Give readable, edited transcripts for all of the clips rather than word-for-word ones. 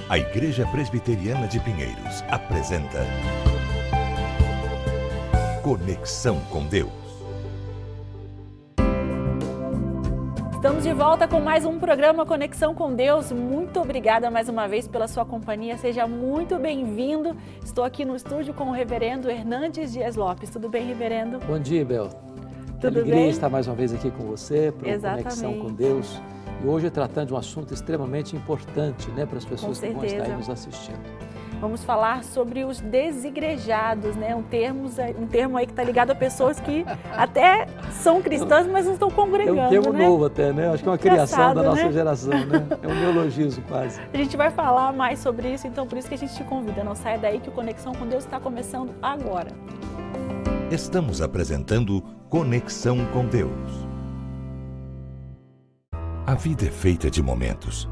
A Igreja Presbiteriana de Pinheiros apresenta Conexão com Deus. Estamos de volta com mais um programa Conexão com Deus. Muito obrigada mais uma vez pela sua companhia. Seja muito bem-vindo. Estou aqui no estúdio com o reverendo Hernandes Dias Lopes. Tudo bem, reverendo? Bom dia, Bel. Tudo alegria bem? estar mais uma vez aqui com você para Exatamente. Conexão com Deus. E hoje tratando de um assunto extremamente importante, né, para as pessoas que vão estar aí nos assistindo. Vamos falar sobre os desigrejados, né? Um termo aí que está ligado a pessoas que até são cristãs, mas não estão congregando, É um termo né? novo até, né? Acho que é uma criação da nossa né? geração, né? É um neologismo quase. A gente vai falar mais sobre isso, então por isso que a gente te convida. Não saia daí que o Conexão com Deus está começando agora. Estamos apresentando Conexão com Deus. A vida é feita de momentos.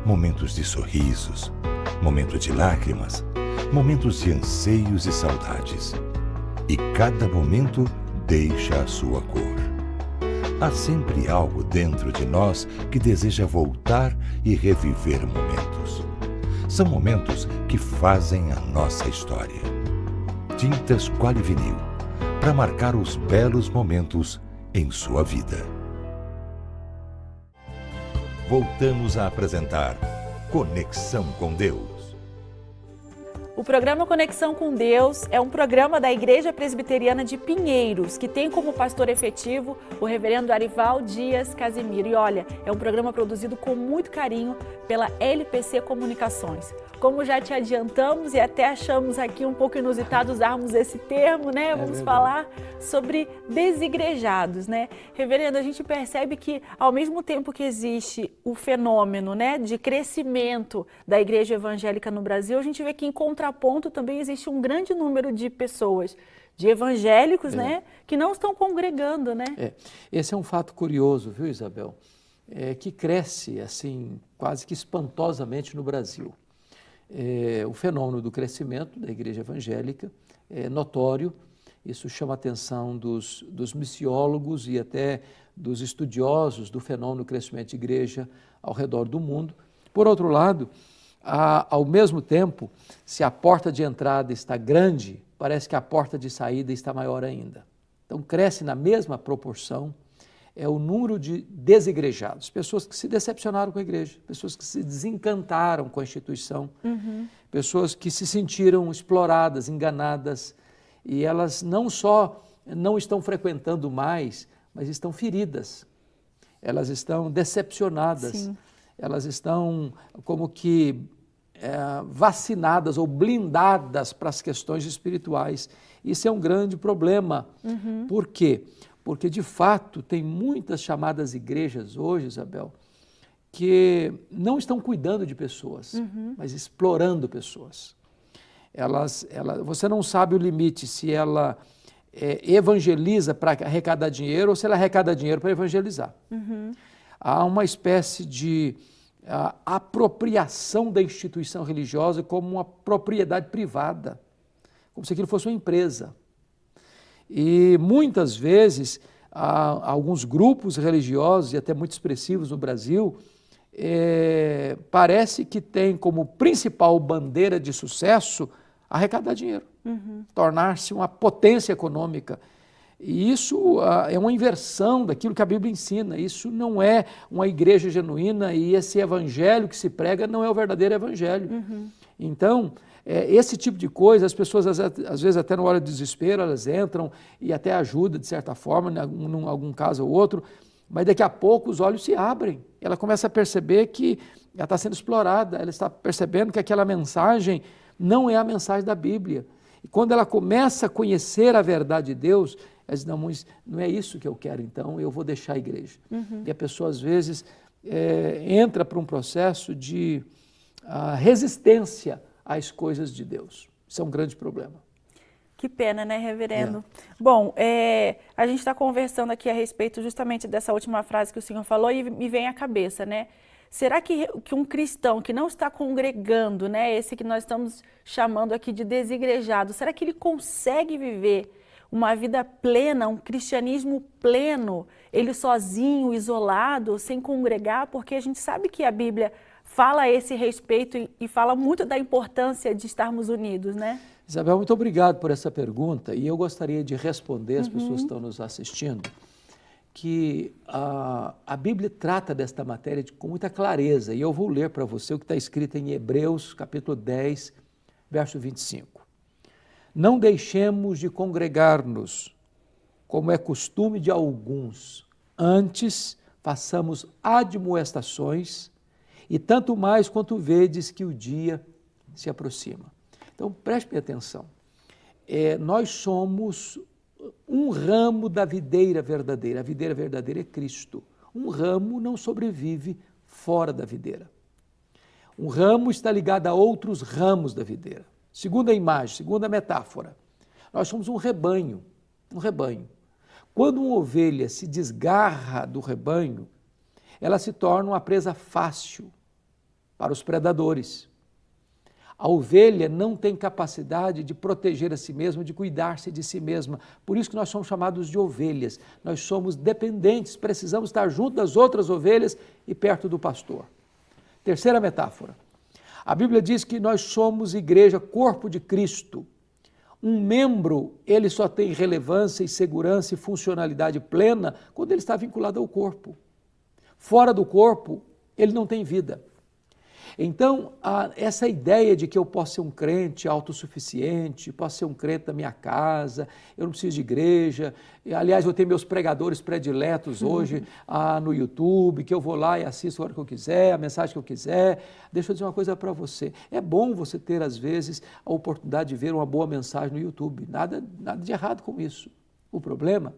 Momentos de sorrisos, momentos de lágrimas, momentos de anseios e saudades. E cada momento deixa a sua cor. Há sempre algo dentro de nós que deseja voltar e reviver momentos. São momentos que fazem a nossa história. Tintas Quali Vinil, para marcar os belos momentos em sua vida. Voltamos a apresentar Conexão com Deus. O programa Conexão com Deus é um programa da Igreja Presbiteriana de Pinheiros, que tem como pastor efetivo o reverendo Arival Dias Casimiro. E olha, é um programa produzido com muito carinho pela LPC Comunicações. Como já te adiantamos e até achamos aqui um pouco inusitado usarmos esse termo, né? Vamos falar sobre desigrejados, né? Reverendo, a gente percebe que ao mesmo tempo que existe o fenômeno, né, de crescimento da igreja evangélica no Brasil, a gente vê que em contraponto também existe um grande número de pessoas, de evangélicos, né, que não estão congregando, né? Esse é um fato curioso, viu, Isabel? Que cresce, assim, quase que espantosamente no Brasil. O fenômeno do crescimento da igreja evangélica é notório, isso chama a atenção dos missiólogos e até dos estudiosos do fenômeno do crescimento de igreja ao redor do mundo. Por outro lado, ao mesmo tempo, se a porta de entrada está grande, parece que a porta de saída está maior ainda. Então cresce na mesma proporção o número de desigrejados, pessoas que se decepcionaram com a igreja, pessoas que se desencantaram com a instituição, pessoas que se sentiram exploradas, enganadas, e elas não só não estão frequentando mais, mas estão feridas, elas estão decepcionadas, Sim. Elas estão como que vacinadas ou blindadas para as questões espirituais. Isso é um grande problema. Por quê? Porque, de fato, tem muitas chamadas igrejas hoje, Isabel, que não estão cuidando de pessoas, mas explorando pessoas. Você não sabe o limite se ela evangeliza para arrecadar dinheiro ou se ela arrecada dinheiro para evangelizar. Há uma espécie de apropriação da instituição religiosa como uma propriedade privada, como se aquilo fosse uma empresa. E muitas vezes, alguns grupos religiosos, e até muito expressivos no Brasil, parece que tem como principal bandeira de sucesso arrecadar dinheiro, tornar-se uma potência econômica. E isso é uma inversão daquilo que a Bíblia ensina. Isso não é uma igreja genuína e esse evangelho que se prega não é o verdadeiro evangelho. Então, esse tipo de coisa, as pessoas às vezes até na hora do desespero, elas entram e até ajudam de certa forma, em algum caso ou outro, mas daqui a pouco os olhos se abrem. Ela começa a perceber que ela está sendo explorada, ela está percebendo que aquela mensagem não é a mensagem da Bíblia. E quando ela começa a conhecer a verdade de Deus, ela diz, não é isso que eu quero, então eu vou deixar a igreja. E a pessoa às vezes entra para um processo de resistência às coisas de Deus. Isso é um grande problema. Que pena, né, reverendo? Bom, a gente está conversando aqui a respeito justamente dessa última frase que o senhor falou e me vem à cabeça, né? Será que um cristão que não está congregando, né, esse que nós estamos chamando aqui de desigrejado, será que ele consegue viver uma vida plena, um cristianismo pleno, ele sozinho, isolado, sem congregar? Porque a gente sabe que a Bíblia fala a esse respeito e fala muito da importância de estarmos unidos, né? Isabel, muito obrigado por essa pergunta e eu gostaria de responder às pessoas que estão nos assistindo que a Bíblia trata desta matéria com muita clareza e eu vou ler para você o que está escrito em Hebreus capítulo 10, verso 25. Não deixemos de congregar-nos, como é costume de alguns, antes façamos admoestações e tanto mais quanto vedes que o dia se aproxima. Então, preste atenção, nós somos um ramo da videira verdadeira. A videira verdadeira é Cristo. Um ramo não sobrevive fora da videira. Um ramo está ligado a outros ramos da videira. Segunda imagem, segunda metáfora, nós somos um rebanho, um rebanho. Quando uma ovelha se desgarra do rebanho, ela se torna uma presa fácil para os predadores. A ovelha não tem capacidade de proteger a si mesma, de cuidar-se de si mesma. Por isso que nós somos chamados de ovelhas. Nós somos dependentes, precisamos estar junto das outras ovelhas e perto do pastor. Terceira metáfora. A Bíblia diz que nós somos igreja, corpo de Cristo. Um membro, ele só tem relevância e segurança e funcionalidade plena quando ele está vinculado ao corpo. Fora do corpo, ele não tem vida. Então, essa ideia de que eu posso ser um crente autossuficiente, posso ser um crente da minha casa, eu não preciso de igreja, aliás, eu tenho meus pregadores prediletos hoje no YouTube, que eu vou lá e assisto a hora que eu quiser, a mensagem que eu quiser. Deixa eu dizer uma coisa para você, é bom você ter, às vezes, a oportunidade de ver uma boa mensagem no YouTube, nada de errado com isso. O problema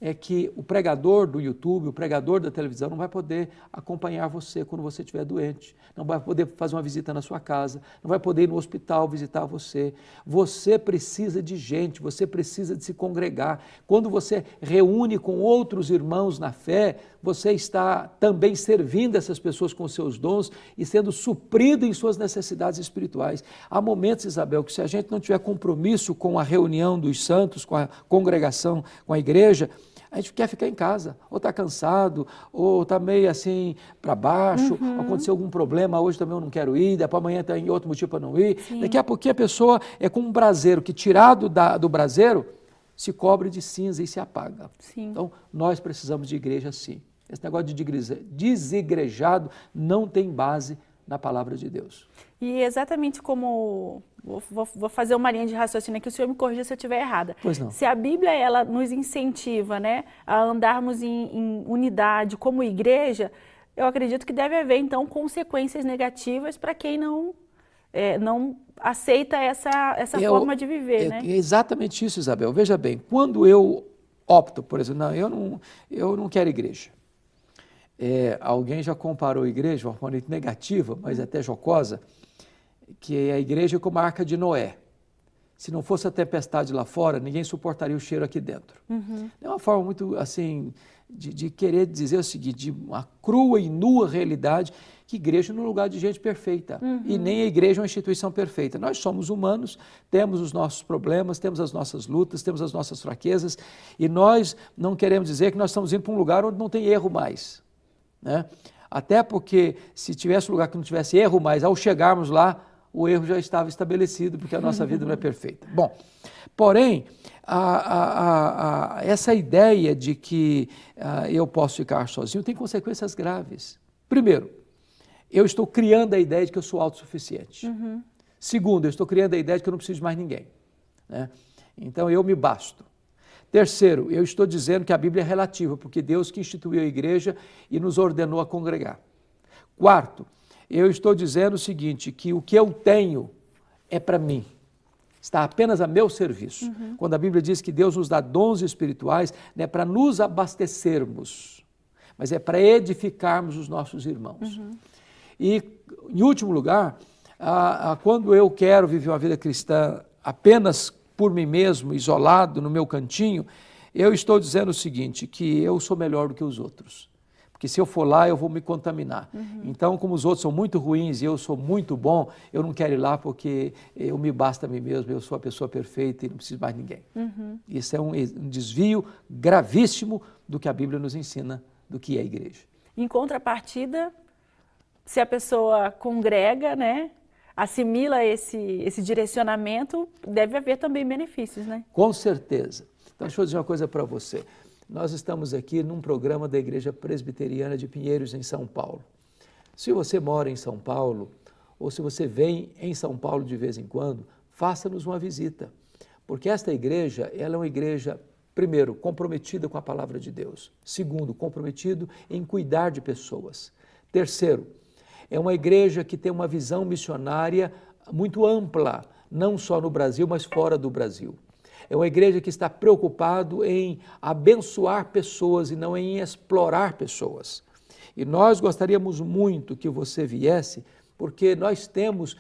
é que o pregador do YouTube, o pregador da televisão não vai poder acompanhar você quando você estiver doente, não vai poder fazer uma visita na sua casa, não vai poder ir no hospital visitar você. Você precisa de gente, você precisa de se congregar. Quando você reúne com outros irmãos na fé, você está também servindo essas pessoas com seus dons e sendo suprido em suas necessidades espirituais. Há momentos, Isabel, que se a gente não tiver compromisso com a reunião dos santos, com a congregação, com a igreja, a gente quer ficar em casa, ou está cansado, ou está meio assim para baixo, aconteceu algum problema, hoje também eu não quero ir, depois amanhã tem outro motivo para não ir. Sim. Daqui a pouquinho a pessoa é como um braseiro, que tirado do braseiro, se cobre de cinza e se apaga. Sim. Então, nós precisamos de igreja sim. Esse negócio de desigrejado não tem base na palavra de Deus. E exatamente como, vou fazer uma linha de raciocínio aqui, o senhor me corrija se eu estiver errada. Pois não. Se a Bíblia ela nos incentiva, né, a andarmos em unidade como igreja, eu acredito que deve haver então consequências negativas para quem não aceita essa forma de viver. Né? É exatamente isso, Isabel. Veja bem, quando eu opto, por exemplo, eu não quero igreja. Alguém já comparou a igreja, de uma forma negativa, mas até jocosa, que a igreja é como a arca de Noé. Se não fosse a tempestade lá fora, ninguém suportaria o cheiro aqui dentro. É uma forma muito assim de querer dizer o seguinte, de uma crua e nua realidade, que igreja não é um lugar de gente perfeita. E nem a igreja é uma instituição perfeita. Nós somos humanos, temos os nossos problemas, temos as nossas lutas, temos as nossas fraquezas, e nós não queremos dizer que nós estamos indo para um lugar onde não tem erro mais. Né? Até porque se tivesse um lugar que não tivesse erro, mas ao chegarmos lá, o erro já estava estabelecido, porque a nossa vida não é perfeita. Bom, porém, essa ideia de que eu posso ficar sozinho tem consequências graves. Primeiro, eu estou criando a ideia de que eu sou autossuficiente. Segundo, eu estou criando a ideia de que eu não preciso de mais ninguém. Né? Então, eu me basto. Terceiro, eu estou dizendo que a Bíblia é relativa, porque Deus que instituiu a igreja e nos ordenou a congregar. Quarto, eu estou dizendo o seguinte, que o que eu tenho é para mim, está apenas a meu serviço. Quando a Bíblia diz que Deus nos dá dons espirituais, não é para nos abastecermos, mas é para edificarmos os nossos irmãos. E, em último lugar, quando eu quero viver uma vida cristã apenas por mim mesmo, isolado no meu cantinho, eu estou dizendo o seguinte, que eu sou melhor do que os outros. Porque se eu for lá, eu vou me contaminar. Então, como os outros são muito ruins e eu sou muito bom, eu não quero ir lá porque eu me basta a mim mesmo, eu sou a pessoa perfeita e não preciso mais de ninguém. Isso é um desvio gravíssimo do que a Bíblia nos ensina do que é a igreja. Em contrapartida, se a pessoa congrega, né, assimila esse direcionamento, deve haver também benefícios, né? Com certeza. Então, deixa eu dizer uma coisa para você. Nós estamos aqui num programa da Igreja Presbiteriana de Pinheiros, em São Paulo. Se você mora em São Paulo, ou se você vem em São Paulo de vez em quando, faça-nos uma visita. Porque esta igreja, ela é uma igreja, primeiro, comprometida com a palavra de Deus. Segundo, comprometido em cuidar de pessoas. Terceiro, é uma igreja que tem uma visão missionária muito ampla, não só no Brasil, mas fora do Brasil. É uma igreja que está preocupado em abençoar pessoas e não em explorar pessoas. E nós gostaríamos muito que você viesse, porque nós temos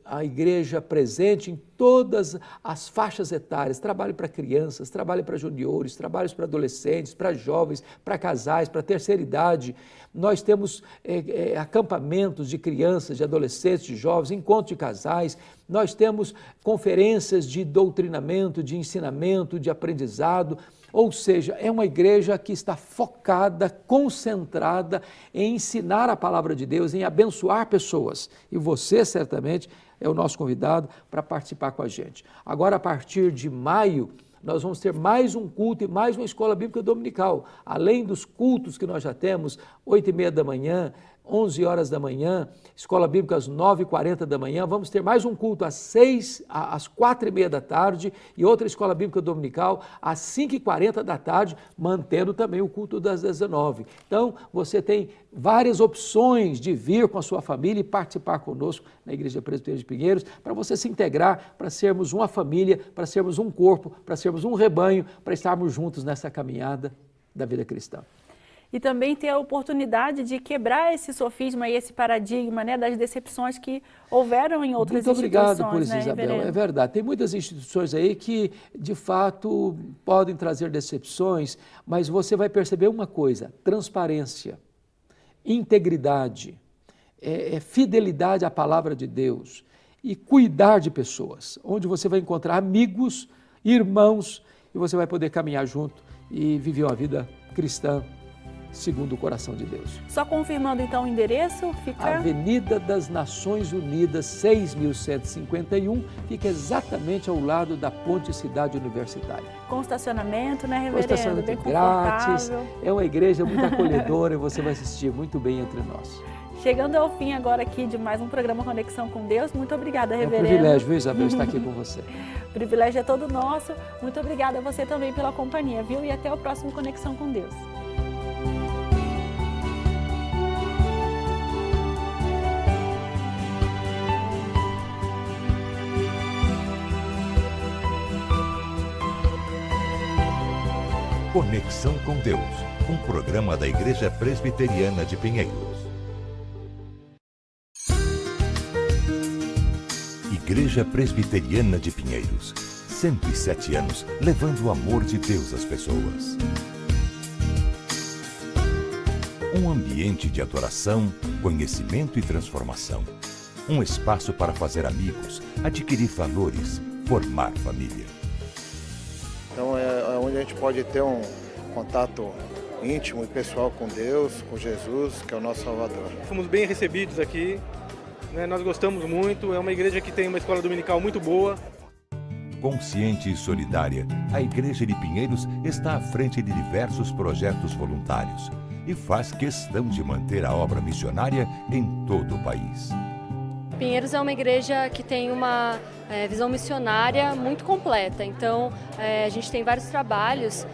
a igreja presente em todas as faixas etárias, trabalho para crianças, trabalho para juniores, trabalhos para adolescentes, para jovens, para casais, para terceira idade. Nós temos acampamentos de crianças, de adolescentes, de jovens, encontros de casais. Nós temos conferências de doutrinamento, de ensinamento, de aprendizado. Ou seja, é uma igreja que está focada, concentrada em ensinar a palavra de Deus, em abençoar pessoas. E você, certamente, é o nosso convidado para participar com a gente. Agora, a partir de maio, nós vamos ter mais um culto e mais uma escola bíblica dominical. Além dos cultos que nós já temos, 8h30 da manhã, 11 horas da manhã, escola bíblica às 9h40 da manhã, vamos ter mais um culto às 4h30 da tarde e outra escola bíblica dominical às 5h40 da tarde, mantendo também o culto das 19h. Então, você tem várias opções de vir com a sua família e participar conosco na Igreja Presbiteriana de Pinheiros, para você se integrar, para sermos uma família, para sermos um corpo, para sermos um rebanho, para estarmos juntos nessa caminhada da vida cristã. E também ter a oportunidade de quebrar esse sofisma e esse paradigma, né, das decepções que houveram em outras instituições. Muito obrigado por isso, né, Isabel. Reverendo? É verdade. Tem muitas instituições aí que, de fato, podem trazer decepções, mas você vai perceber uma coisa: transparência, integridade, fidelidade à palavra de Deus e cuidar de pessoas, onde você vai encontrar amigos, irmãos, e você vai poder caminhar junto e viver uma vida cristã segundo o coração de Deus. Só confirmando então o endereço, fica... Avenida das Nações Unidas, 6.151, fica exatamente ao lado da Ponte Cidade Universitária. Com estacionamento, né, reverendo? Com estacionamento bem grátis, é uma igreja muito acolhedora e você vai assistir muito bem entre nós. Chegando ao fim agora aqui de mais um programa Conexão com Deus, muito obrigada, reverendo. É um privilégio, viu, Isabel, estar aqui com você. O privilégio é todo nosso, muito obrigada a você também pela companhia, viu? E até o próximo Conexão com Deus. Conexão com Deus, um programa da Igreja Presbiteriana de Pinheiros. Igreja Presbiteriana de Pinheiros, 107 anos levando o amor de Deus às pessoas. Um ambiente de adoração, conhecimento e transformação. Um espaço para fazer amigos, adquirir valores, formar família. Então é onde a gente pode ter um contato íntimo e pessoal com Deus, com Jesus, que é o nosso Salvador. Fomos bem recebidos aqui, né? Nós gostamos muito, é uma igreja que tem uma escola dominical muito boa. Consciente e solidária, a Igreja de Pinheiros está à frente de diversos projetos voluntários e faz questão de manter a obra missionária em todo o país. Pinheiros é uma igreja que tem uma visão missionária muito completa, então a gente tem vários trabalhos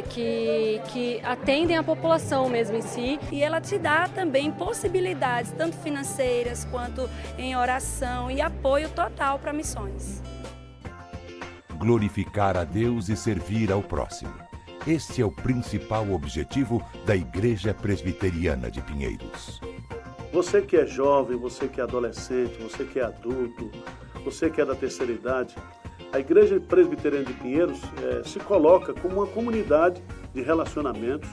que atendem a população mesmo em si. E ela te dá também possibilidades, tanto financeiras quanto em oração e apoio total para missões. Glorificar a Deus e servir ao próximo. Este é o principal objetivo da Igreja Presbiteriana de Pinheiros. Você que é jovem, você que é adolescente, você que é adulto, você que é da terceira idade, a Igreja Presbiteriana de Pinheiros se coloca como uma comunidade de relacionamentos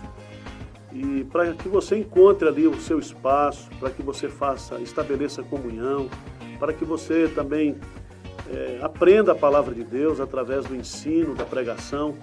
e para que você encontre ali o seu espaço, para que você estabeleça comunhão, para que você também aprenda a palavra de Deus através do ensino, da pregação.